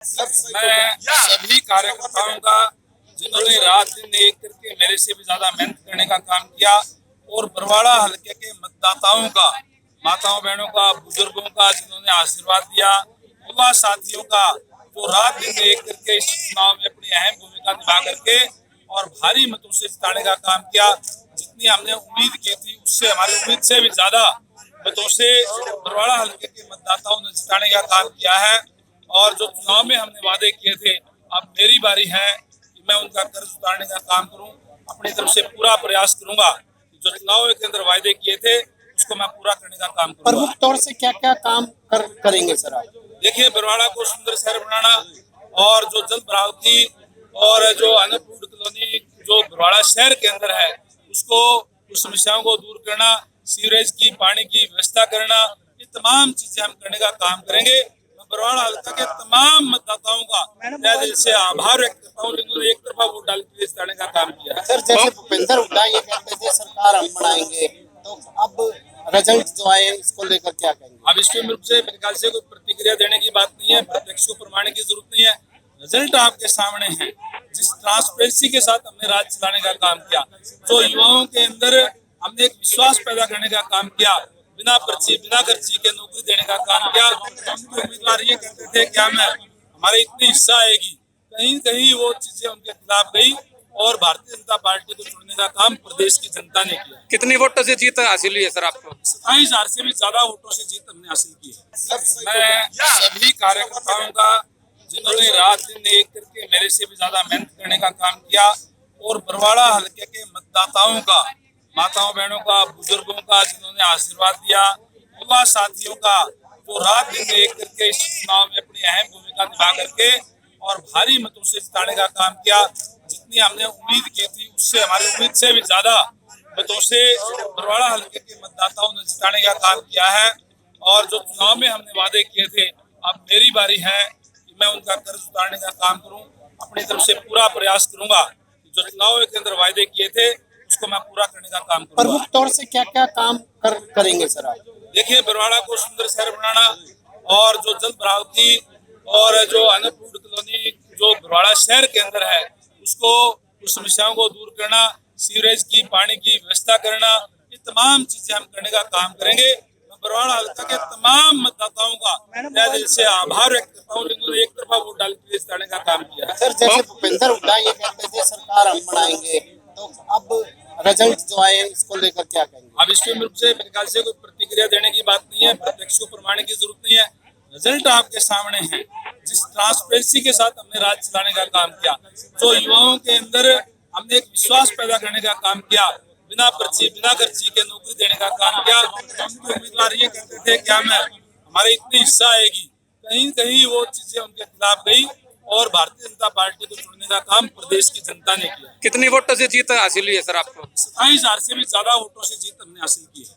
मैं सभी कार्यकर्ताओं का, जिन्होंने रात दिन एक करके मेरे से भी ज्यादा मेहनत करने का काम किया, और बरवाड़ा हलके के मतदाताओं का, माताओं बहनों का, बुजुर्गों का, जिन्होंने आशीर्वाद दिया, युवा साथियों का, जो रात दिन एक करके इस चुनाव में अपनी अहम भूमिका निभा करके और भारी मतों से जिताने का काम किया। जितनी हमने उम्मीद की थी, उससे हमारी उम्मीद से भी ज्यादा मतों से बरवाड़ा हलके के मतदाताओं ने जिताने का काम किया है। और जो चुनाव में हमने वादे किए थे, अब मेरी बारी है कि मैं उनका कर्ज उतारने का काम करूं। अपनी तरफ से पूरा प्रयास करूंगा। जो चुनाव के अंदर वायदे किए थे, उसको मैं पूरा करने का काम करूंगा। प्रमुख तौर से क्या क्या काम करेंगे सर आप? देखिए, बरवाड़ा को सुंदर शहर बनाना, और जो जल भरावती और जो अन्नपूर्ण कॉलोनी जो बरवाड़ा शहर के अंदर है, उसको उस समस्याओं को दूर करना, सीवरेज की पानी की व्यवस्था करना, ये तमाम चीजें हम करने का काम करेंगे। बरवाड़ा हल्का के तमाम मतदाताओं का तहे दिल से आभार व्यक्त करता हूँ, जिन्होंने एक तरफा वोट डाल के जिताने का काम किया। सर, जैसे भूपेंद्र हुड्डा ये कहते थे सरकार हम बनाएंगे, तो अब रिजल्ट जो आए इसको लेकर क्या कहेंगे? अब इसके रूप से मेरे ख्याल से कोई प्रतिक्रिया देने की बात नहीं है, प्रत्यक्ष को प्रमाणित की जरूरत नहीं है। रिजल्ट आपके सामने है। जिस ट्रांसपेरेंसी के साथ हमने राज्य चलाने का काम किया, जो युवाओं के अंदर हमने एक विश्वास पैदा करने का काम किया, बिना पर्ची बिना खर्ची के नौकरी देने का काम किया। उनके उम्मीदवार ये कहते थे कि हमारे इतनी हिस्सा आएगी, कहीं कहीं वो चीजें उनके खिलाफ गई, और भारतीय जनता पार्टी को चुनने का काम प्रदेश की जनता ने किया। कितनी वोटों से जीत हासिल हुई है सर आपको? 27,000 से भी ज्यादा वोटों से जीत हमने हासिल की है। मैं सभी कार्यकर्ताओं का, जिन्होंने रात दिन एक करके मेरे से भी ज्यादा मेहनत करने का काम किया, और बरवाड़ा हलके के मतदाताओं का, माताओं बहनों का, बुजुर्गों का, जिन्होंने आशीर्वाद दिया, युवा साथियों का, जो रात दिन एक करके इस चुनाव में अपनी अहम भूमिका निभा करके और भारी मतों से जिताने का काम किया। जितनी हमने उम्मीद की थी, उससे हमारी उम्मीद से भी ज्यादा मतों से बरवाड़ा हलके के मतदाताओं ने जिताने का काम किया है। और जो चुनाव में हमने वादे किए थे, अब मेरी बारी है कि मैं उनका कर्ज उतारने का काम करूं। अपनी तरफ से पूरा प्रयास करूंगा। जो चुनाव के अंदर वायदे किए थे, उसको मैं पूरा करने का काम करूंगा। प्रमुख तौर से क्या क्या काम करेंगे सर आप? देखिए, बरवाड़ा को सुंदर शहर बनाना, और जो जल भरावती और जो अन्नपूर्ण कॉलोनी जो बरवाड़ा शहर के अंदर है, उसको उस समस्याओं को दूर करना, सीवरेज की पानी की व्यवस्था करना, ये तमाम चीजें हम करने का काम करेंगे। मैं बरवाड़ा हल्का के तमाम मतदाताओं का तहे दिल से आभार व्यक्त करता हूँ, जिन्होंने एक तरफा वोट डाल के जिताने का काम किया। सर, जैसे भूपेंद्र हुड्डा ये कहते थे सरकार हम बनाएंगे, तो अब रिजल्ट जो आए इसको लेकर क्या कहेंगे? अब इसके रूप से मेरे ख्याल से कोई प्रतिक्रिया देने की बात नहीं है, प्रत्यक्ष को प्रमाणित की जरूरत नहीं है। रिजल्ट आपके सामने है। जिस ट्रांसपेरेंसी के साथ हमने राज्य चलाने का काम किया, जो युवाओं के अंदर हमने एक विश्वास पैदा करने का काम किया, बिना पर्ची बिना खर्ची के नौकरी देने का काम किया। उनके उम्मीदवार ये कहते थे कि हमारे इतनी हिस्सा आएगी, कहीं कहीं वो चीजें उनके खिलाफ गई, और भारतीय जनता पार्टी को चुनने का काम प्रदेश की जनता ने किया। कितनी वोटों से जीत हासिल हुई है सर आपको? 27,000 से भी ज्यादा वोटों से जीत हमने हासिल की है।